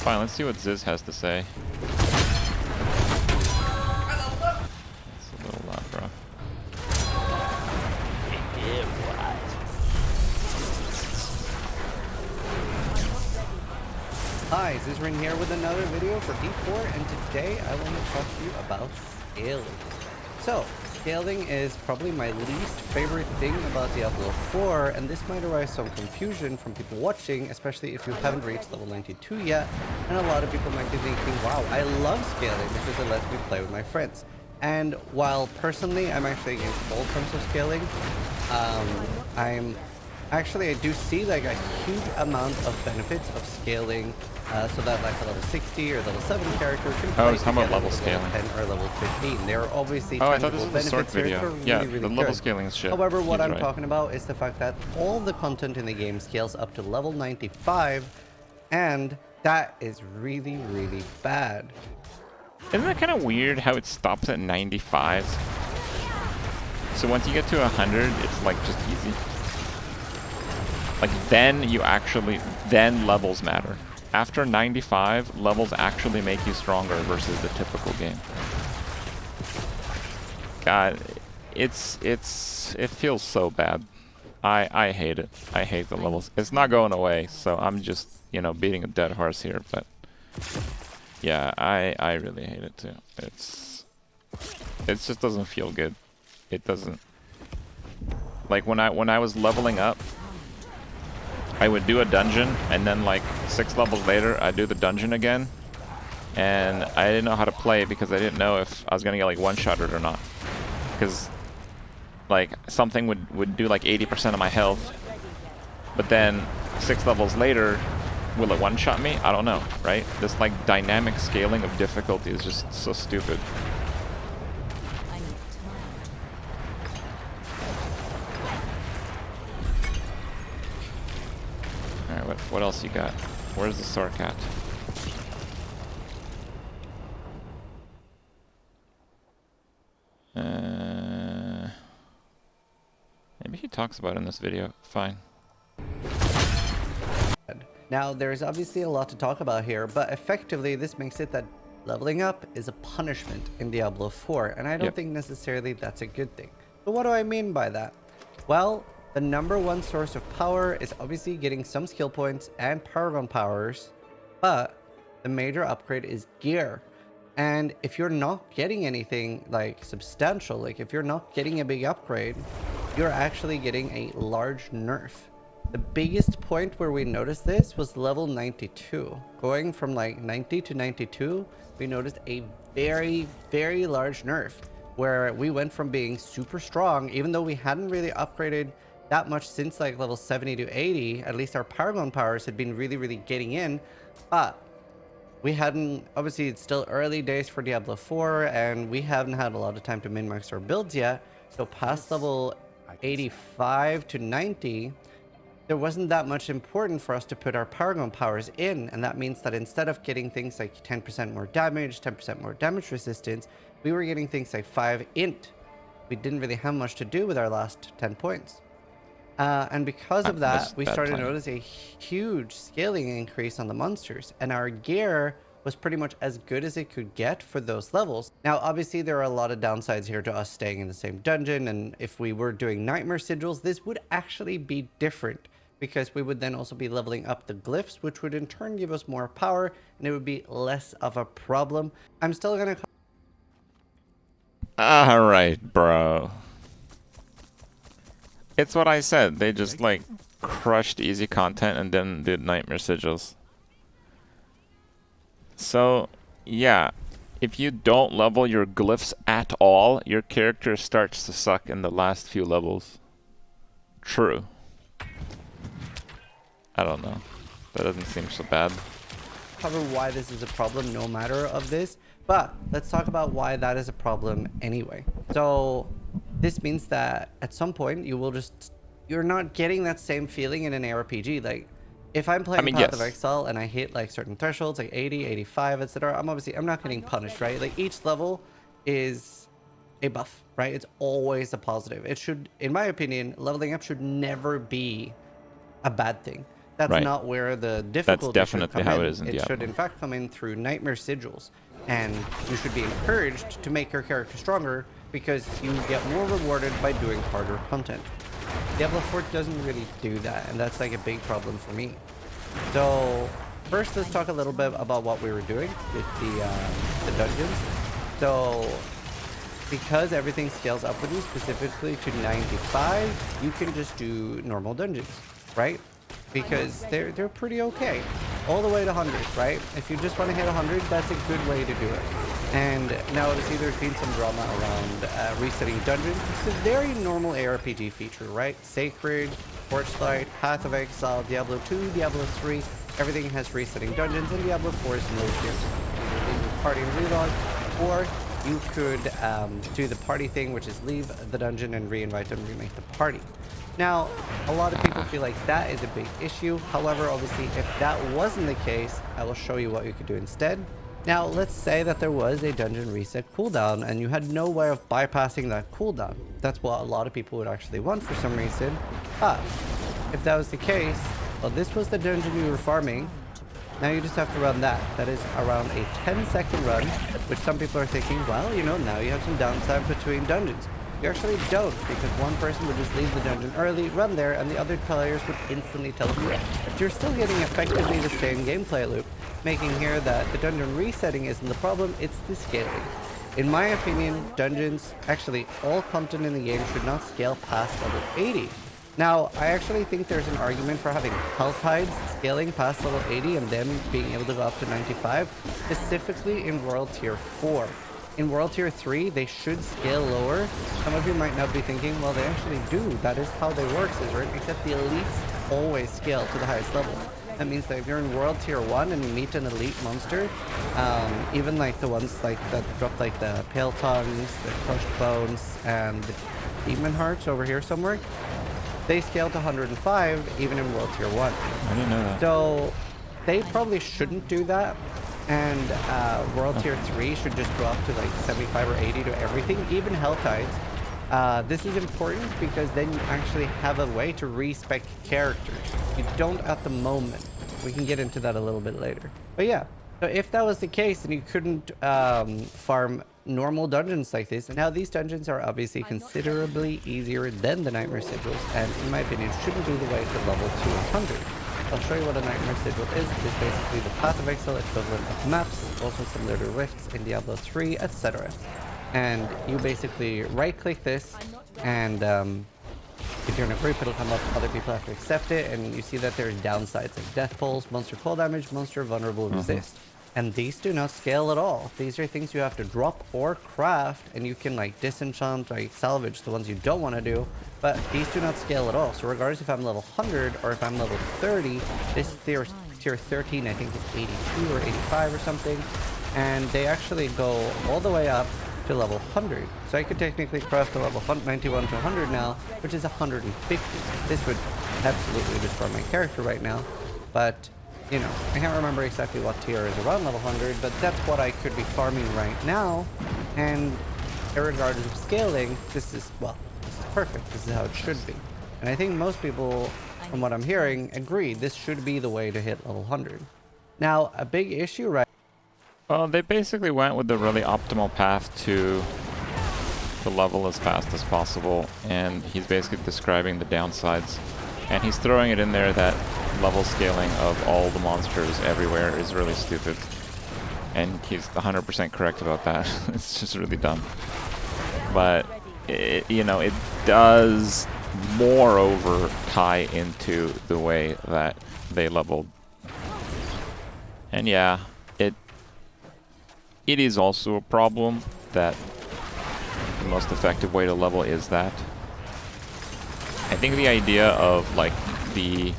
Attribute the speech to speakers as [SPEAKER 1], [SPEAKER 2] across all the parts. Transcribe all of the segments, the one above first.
[SPEAKER 1] Fine, let's see what Ziz has to say. It's a little loud, bro.
[SPEAKER 2] Hi, Zizaran here with another video for D4, and today I want to talk to you about scaling. So, scaling is probably my least favorite thing about Diablo 4, and this might arise some confusion from people watching, especially if you haven't reached level 92 yet, and a lot of people might be thinking, wow, I love scaling because it lets me play with my friends. And while personally I'm actually against all forms of scaling, I do see like a huge amount of benefits of scaling, so that like a level 60 or level 7 character can play
[SPEAKER 1] it's talking about level scaling.
[SPEAKER 2] 10 or level 15. There are obviously
[SPEAKER 1] I thought this
[SPEAKER 2] tangible
[SPEAKER 1] was a sword
[SPEAKER 2] benefits here
[SPEAKER 1] video.
[SPEAKER 2] that are
[SPEAKER 1] Yeah,
[SPEAKER 2] really,
[SPEAKER 1] the
[SPEAKER 2] really
[SPEAKER 1] level
[SPEAKER 2] good.
[SPEAKER 1] scaling is shit.
[SPEAKER 2] However, what
[SPEAKER 1] He's
[SPEAKER 2] I'm
[SPEAKER 1] right.
[SPEAKER 2] talking about is the fact that all the content in the game scales up to level 95, and that is really, really bad.
[SPEAKER 1] Isn't that kind of weird how it stops at 95? So once you get to 100, it's like just easy. Like then levels matter. After 95, levels actually make you stronger versus the typical game. God, it feels so bad. I hate it. I hate the levels. It's not going away, so I'm just, you know, beating a dead horse here, but yeah, I really hate it too. It just doesn't feel good. It doesn't. Like when I was leveling up, I would do a dungeon, and then like 6 levels later, I'd do the dungeon again, and I didn't know how to play because I didn't know if I was gonna get like one-shotted or not. Because like something would do like 80% of my health, but then 6 levels later, will it one-shot me? I don't know, right? This like dynamic scaling of difficulty is just so stupid. Alright, what else you got? Where's the sword cat? Maybe he talks about it in this video. Fine.
[SPEAKER 2] Now, there's obviously a lot to talk about here, but effectively this makes it that leveling up is a punishment in Diablo 4, and I don't think necessarily that's a good thing. So what do I mean by that? Well, the #1 source of power is obviously getting some skill points and paragon powers, but the major upgrade is gear. And if you're not getting anything like substantial, like if you're not getting a big upgrade, you're actually getting a large nerf. The biggest point where we noticed this was level 92. Going from like 90 to 92, we noticed a very, very large nerf, where we went from being super strong, even though we hadn't really upgraded that much since like level 70 to 80. At least our paragon powers had been really, really getting in, but we hadn't, obviously it's still early days for Diablo 4, and we haven't had a lot of time to min-max our builds yet. So past level 85 to 90, there wasn't that much important for us to put our paragon powers in, and that means that instead of getting things like 10% more damage, 10% more damage resistance, we were getting things like 5 int. We didn't really have much to do with our last 10 points. And because of that, we started to notice a huge scaling increase on the monsters, and our gear was pretty much as good as it could get for those levels. Now, obviously, there are a lot of downsides here to us staying in the same dungeon, and if we were doing nightmare sigils, this would actually be different, because we would then also be leveling up the glyphs, which would in turn give us more power, and it would be less of a problem. I'm still gonna...
[SPEAKER 1] Alright, bro. It's what I said. They just like crushed easy content and then did nightmare sigils. So, yeah, if you don't level your glyphs at all, your character starts to suck in the last few levels. True. I don't know. That doesn't seem so bad.
[SPEAKER 2] Cover why this is a problem no matter of this, but let's talk about why that is a problem anyway. So this means that at some point you're not getting that same feeling in an ARPG. Like if I'm playing Path of Exile and I hit like certain thresholds like 80, 85, etc., I'm not getting punished, right? Like each level is a buff, right? It's always a positive. It should, in my opinion, leveling up should never be a bad thing. That's
[SPEAKER 1] Right.
[SPEAKER 2] not where the difficulty should
[SPEAKER 1] definitely
[SPEAKER 2] come
[SPEAKER 1] how
[SPEAKER 2] in.
[SPEAKER 1] it is in
[SPEAKER 2] It should
[SPEAKER 1] Diablo.
[SPEAKER 2] in fact come in through nightmare sigils, and you should be encouraged to make your character stronger because you get more rewarded by doing harder content. Diablo 4 doesn't really do that, and that's like a big problem for me. So first, let's talk a little bit about what we were doing with the dungeons. So because everything scales up with you specifically to 95, you can just do normal dungeons, right? Because they're pretty okay. All the way to 100, right? If you just want to hit 100, that's a good way to do it. And now obviously there's been some drama around resetting dungeons. It's a very normal ARPG feature, right? Sacred, Torchlight, Path of Exile, Diablo 2, Diablo 3, everything has resetting dungeons, and Diablo 4 is no different. You leave your party and relog, or you could do the party thing, which is leave the dungeon and re-invite and remake the party. Now, a lot of people feel like that is a big issue. However, obviously, if that wasn't the case, I will show you what you could do instead. Now, let's say that there was a dungeon reset cooldown and you had no way of bypassing that cooldown. That's what a lot of people would actually want for some reason. But if that was the case, well, this was the dungeon you were farming. Now you just have to run that. That is around a 10-second run, which some people are thinking, well, you know, now you have some downtime between dungeons. You actually don't, because one person would just leave the dungeon early, run there, and the other players would instantly teleport. But you're still getting effectively the same gameplay loop, making here that the dungeon resetting isn't the problem, it's the scaling. In my opinion, dungeons, actually all content in the game should not scale past level 80. Now, I actually think there's an argument for having health hides scaling past level 80 and them being able to go up to 95, specifically in World Tier 4. In World Tier 3, they should scale lower. Some of you might not be thinking, well, they actually do. That is how they work, Zizaran, except the elites always scale to the highest level. That means that if you're in World Tier 1 and you meet an elite monster, even like the ones like that drop like the Pale Tongues, the Crushed Bones, and the Demon Hearts over here somewhere, they scale to 105 even in World Tier 1.
[SPEAKER 1] I didn't know that.
[SPEAKER 2] So they probably shouldn't do that. And World Tier 3 should just go up to like 75 or 80 to everything, even Health Hides. This is important because then you actually have a way to respec characters. You don't at the moment. We can get into that a little bit later. But yeah, so if that was the case and you couldn't farm normal dungeons like this, and now these dungeons are obviously considerably easier than the Nightmare Sigils, and in my opinion shouldn't be the way to level to 100. I'll show you what a Nightmare Sigil is. It's basically the Path of Exile equivalent of maps, also similar to Rifts in Diablo 3, etc. And you basically right-click this, and if you're in a group, it'll come up, other people have to accept it, and you see that there's downsides like death pulls, monster cold damage, monster vulnerable resist. And these do not scale at all. These are things you have to drop or craft, and you can like disenchant, like salvage the ones you don't want to do, but these do not scale at all. So regardless if I'm level 100 or if I'm level 30, this tier 13 I think is 82 or 85 or something, and they actually go all the way up to level 100. So I could technically craft a level 91 to 100 now, which is 150. This would absolutely destroy my character right now, but you know, I can't remember exactly what tier is around level 100, but that's what I could be farming right now. And regardless of scaling, this is perfect. This is how it should be. And I think most people, from what I'm hearing, agree this should be the way to hit level 100. Now, a big issue, right?
[SPEAKER 1] Well, they basically went with the really optimal path to the level as fast as possible, and he's basically describing the downsides. And he's throwing it in there that level scaling of all the monsters everywhere is really stupid. And he's 100% correct about that. It's just really dumb. But, you know, it does moreover tie into the way that they leveled. And yeah, it is also a problem that the most effective way to level is that. I think the idea of like the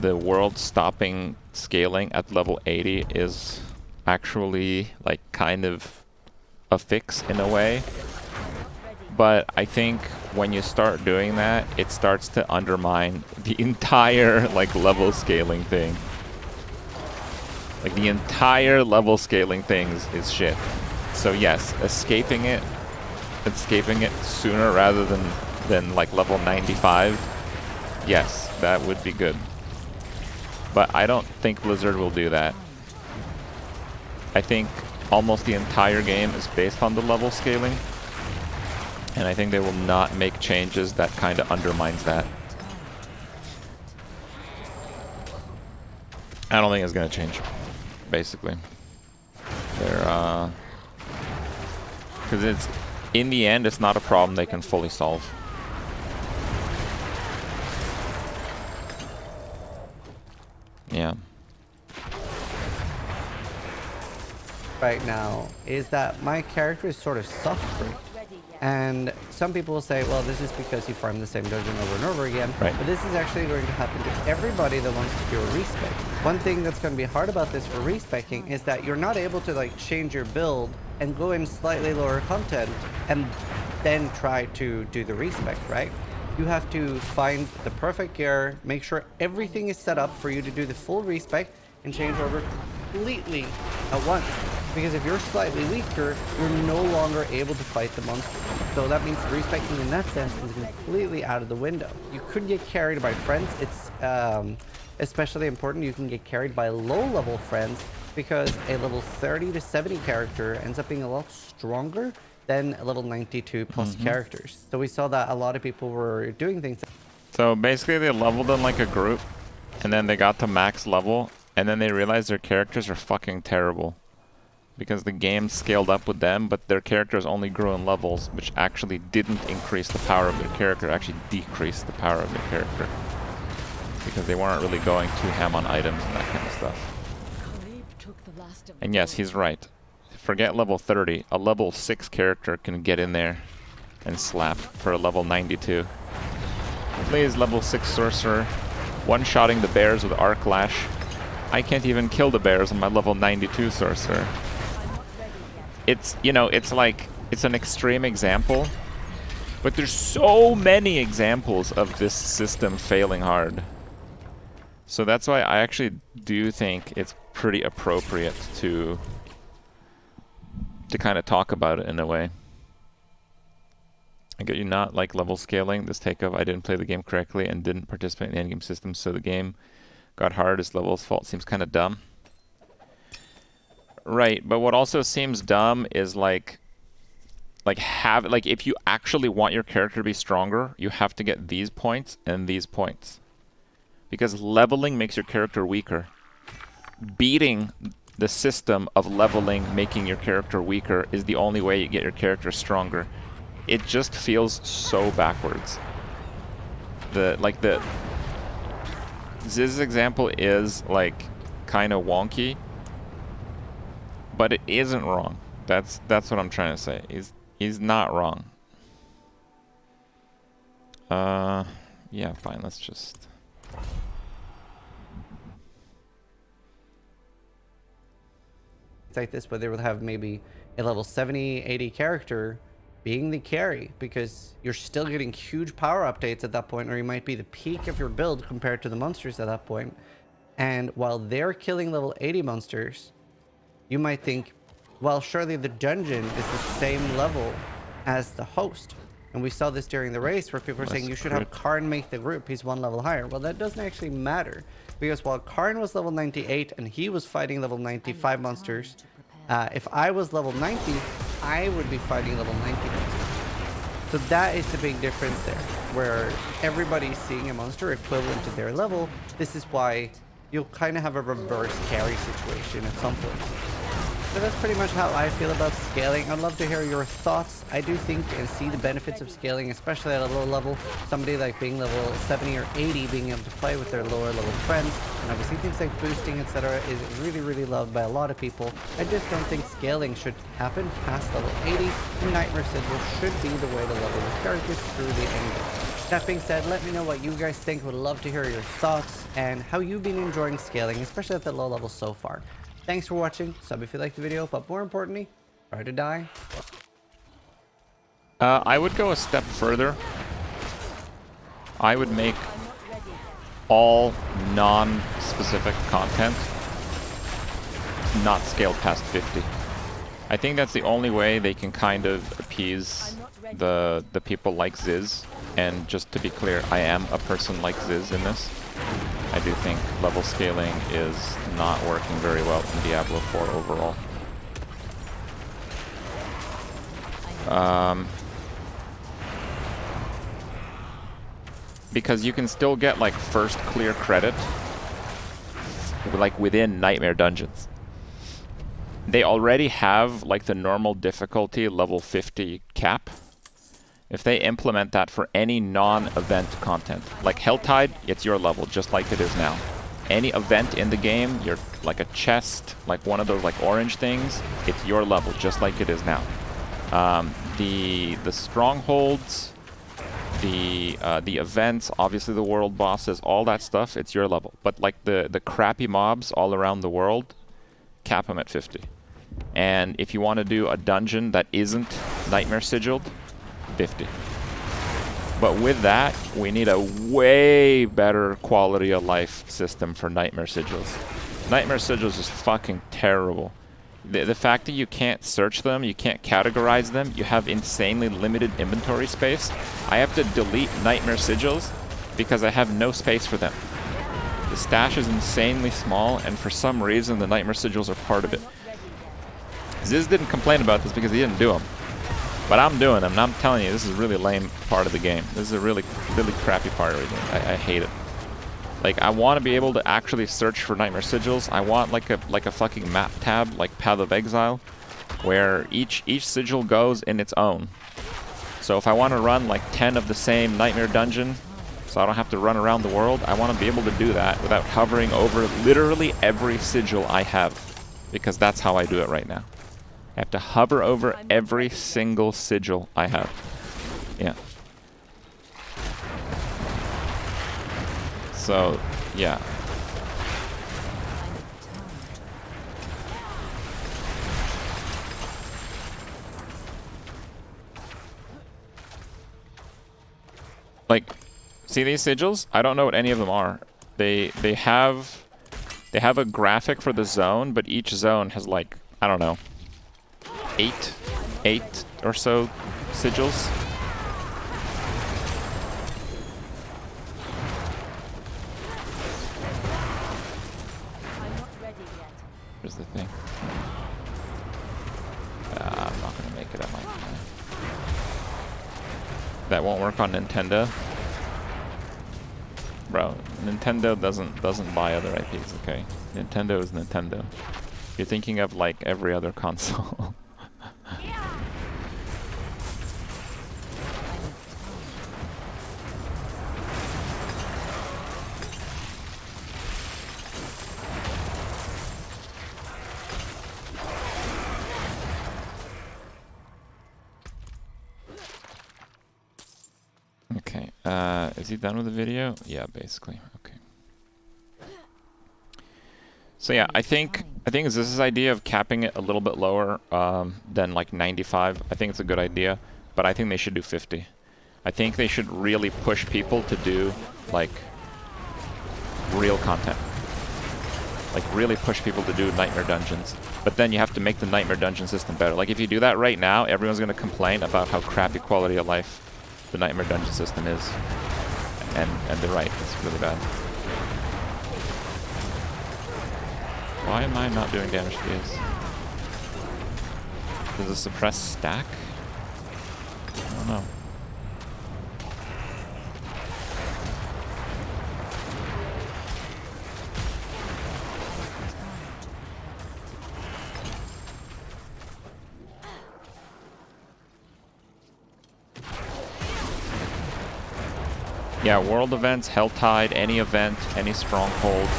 [SPEAKER 1] world stopping scaling at level 80 is actually like kind of a fix in a way, but I think when you start doing that, it starts to undermine the entire like level scaling thing. Like the entire level scaling thing is shit. So yes, escaping it sooner rather than like level 95, yes, that would be good. But I don't think Blizzard will do that. I think almost the entire game is based on the level scaling. And I think they will not make changes that kind of undermines that. I don't think it's going to change, basically. They're, because it's, in the end, it's not a problem they can fully solve. Yeah.
[SPEAKER 2] Right now is that my character is sort of suffering. And some people will say, well, this is because you farm the same dungeon over and over again.
[SPEAKER 1] Right.
[SPEAKER 2] But this is actually going to happen to everybody that wants to do a respec. One thing that's going to be hard about this for respecing is that you're not able to like change your build and go in slightly lower content and then try to do the respec, right? You have to find the perfect gear, make sure everything is set up for you to do the full respec and change over completely at once. Because if you're slightly weaker, you're no longer able to fight the monster. So that means respecting in that sense is completely out of the window. You could get carried by friends. It's especially important you can get carried by low-level friends because a level 30 to 70 character ends up being a lot stronger than level 92 plus characters. So we saw that a lot of people were doing things.
[SPEAKER 1] So basically they leveled in like a group, and then they got to max level, and then they realized their characters are fucking terrible. Because the game scaled up with them, but their characters only grew in levels, which actually didn't increase the power of their character, actually decreased the power of their character. Because they weren't really going too ham on items and that kind of stuff. And yes, he's right. Forget level 30. A level 6 character can get in there and slap for a level 92. He plays level 6 sorcerer, one-shotting the bears with arc lash. I can't even kill the bears on my level 92 sorcerer. It's, you know, it's like, it's an extreme example, but there's so many examples of this system failing hard. So that's why I actually do think it's pretty appropriate to kind of talk about it in a way. I get you not like level scaling. This take of I didn't play the game correctly and didn't participate in the endgame system, so the game got hard. Is level's fault seems kind of dumb. Right, but what also seems dumb is like if you actually want your character to be stronger, you have to get these points and these points. Because leveling makes your character weaker. Beating the system of leveling making your character weaker is the only way you get your character stronger. It just feels so backwards. Ziz's example is like kind of wonky, but it isn't wrong. That's what I'm trying to say. He's not wrong. Yeah, fine. Let's just.
[SPEAKER 2] Like this, but they would have maybe a level 70, 80 character being the carry because you're still getting huge power updates at that point, or you might be the peak of your build compared to the monsters at that point. And while they're killing level 80 monsters, you might think, well, surely the dungeon is the same level as the host. And we saw this during the race where people were saying you should have Karn make the group. He's one level higher. Well, that doesn't actually matter because while Karn was level 98 and he was fighting level 95 monsters, if I was level 90, I would be fighting level 90 monsters. So that is the big difference there, where everybody's seeing a monster equivalent to their level. This is why you'll kind of have a reverse carry situation at some point. So that's pretty much how I feel about scaling. I'd love to hear your thoughts. I do think and see the benefits of scaling, especially at a low level. Somebody like being level 70 or 80, being able to play with their lower level friends. And obviously things like boosting, etc. is really, really loved by a lot of people. I just don't think scaling should happen past level 80. And Nightmare Sigil should be the way to level your characters through the end game. That being said, let me know what you guys think. Would love to hear your thoughts and how you've been enjoying scaling, especially at the low level so far. Thanks for watching. Sub if you liked the video, but more importantly, try to die.
[SPEAKER 1] I would go a step further. I would make all non-specific content not scaled past 50. I think that's the only way they can kind of appease the people like Ziz. And just to be clear, I am a person like Ziz in this. I do think level scaling is not working very well in Diablo 4 overall. Because you can still get like first clear credit like within Nightmare dungeons. They already have like the normal difficulty level 50 cap. If they implement that for any non-event content, like Helltide, it's your level just like it is now. Any event in the game, you're like a chest, like one of those like orange things, it's your level just like it is now. The strongholds, the events, obviously the world bosses, all that stuff, it's your level. But like the crappy mobs all around the world, cap them at 50. And if you want to do a dungeon that isn't Nightmare Sigiled, 50. But with that, we need a way better quality of life system for Nightmare Sigils. Nightmare Sigils is fucking terrible. The fact that you can't search them, you can't categorize them, you have insanely limited inventory space. I have to delete Nightmare Sigils because I have no space for them. The stash is insanely small, and for some reason the Nightmare Sigils are part of it. Ziz didn't complain about this because he didn't do them. But I'm doing them, and I'm telling you, this is a really lame part of the game. This is a really, really crappy part of the game. I hate it. Like, I want to be able to actually search for Nightmare Sigils. I want like a fucking map tab, like Path of Exile, where each sigil goes in its own. So if I want to run like 10 of the same Nightmare dungeon, so I don't have to run around the world, I want to be able to do that without hovering over literally every sigil I have, because that's how I do it right now. I have to hover over every single sigil I have. Yeah. So, yeah. Like, see these sigils? I don't know what any of them are. They have a graphic for the zone, but each zone has like, I don't know, eight or so sigils. Here's the thing. I'm not gonna make it. I might. That won't work on Nintendo, bro. Nintendo doesn't buy other IPs. Okay, Nintendo is Nintendo. You're thinking of like every other console. Okay, is he done with the video? Yeah, basically. Okay. So yeah, I think Ziz's idea of capping it a little bit lower than like 95, I think it's a good idea, but I think they should do 50. I think they should really push people to do like real content. Like really push people to do Nightmare Dungeons. But then you have to make the Nightmare Dungeon system better. Like if you do that right now, everyone's going to complain about how crappy quality of life the Nightmare Dungeon system is. And they're right, it's really bad. Why am I not doing damage to these? Does it suppress stack? I don't know. Yeah, world events, Helltide, any event, any stronghold.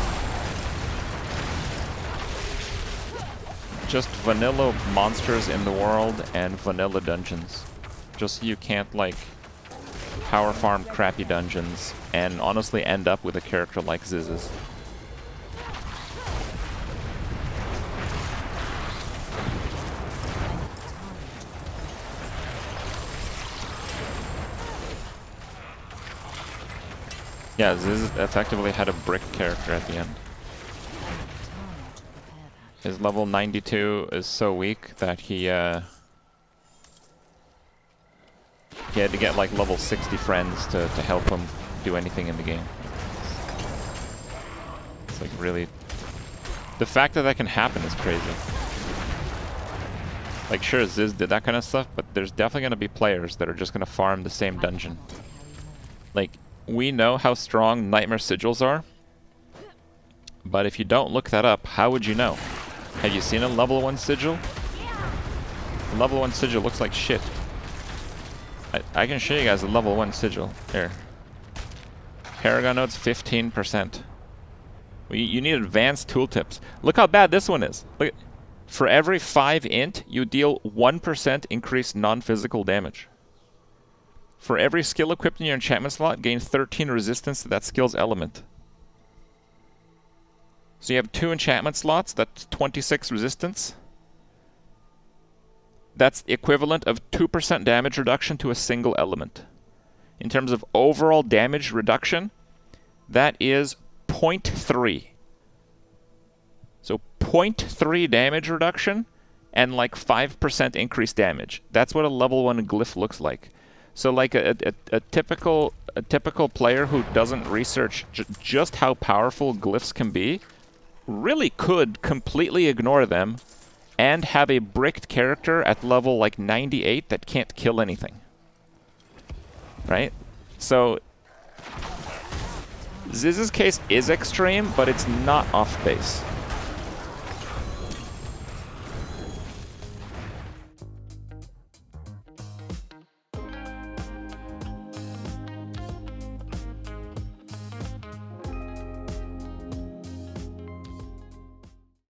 [SPEAKER 1] Just vanilla monsters in the world and vanilla dungeons. Just so you can't like power farm crappy dungeons and honestly end up with a character like Ziz's. Yeah, Ziz effectively had a brick character at the end. His level 92 is so weak that he had to get like level 60 friends to help him do anything in the game. It's like really... The fact that that can happen is crazy. Like, sure, Ziz did that kind of stuff, but there's definitely going to be players that are just going to farm the same dungeon. Like, we know how strong Nightmare Sigils are, but if you don't look that up, how would you know? Have you seen a level 1 sigil? A level 1 sigil looks like shit. I can show you guys a level 1 sigil. Here. Paragon nodes 15%. You need advanced tooltips. Look how bad this one is. Look, for every 5 int, you deal 1% increased non-physical damage. For every skill equipped in your enchantment slot, gain 13 resistance to that skill's element. So you have 2 enchantment slots, that's 26 resistance. That's equivalent of 2% damage reduction to a single element. In terms of overall damage reduction, that is 0.3. So 0.3 damage reduction and like 5% increased damage. That's what a level 1 glyph looks like. So like a typical player who doesn't research just how powerful glyphs can be really could completely ignore them and have a bricked character at level like 98 that can't kill anything. Right? So Ziz's case is extreme, but it's not off base.